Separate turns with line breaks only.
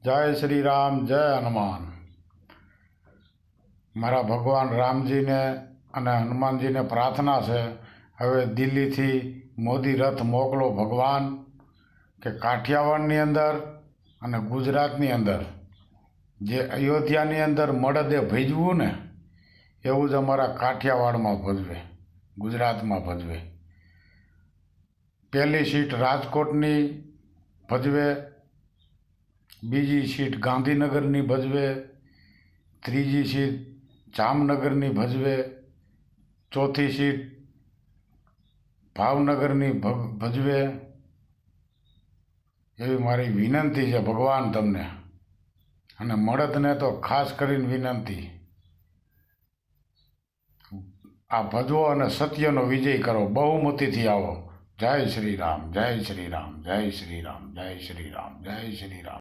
जय श्री राम, जय हनुमान। मारा भगवान रामजी ने अने हनुमानजी ने प्रार्थना है, हवे दिल्ली थी मोदी रथ मोकलो भगवान के काठियावाड़नी अंदर अने गुजरातनी अंदर जे अयोध्यानी अंदर मड़दे भेजवू ने एवं ज अमरा काठियावाड़ में भजवे, गुजरात में भजवे। पहली सीट राजकोटनी भजवे, बीजी सीट गांधीनगरनी भजवे, त्रीजी सीट जामनगरनी भजवे, चौथी सीट भावनगरनी भजवे। एवी मारी विनंती है भगवान तमने अने मड़दने तो खास करीने विनंती, आ भजवो अने सत्यनो विजय करो, बहुमतीथी आवो। जय श्री राम, जय श्री राम, जय श्री राम, जय श्री राम, जय श्री राम।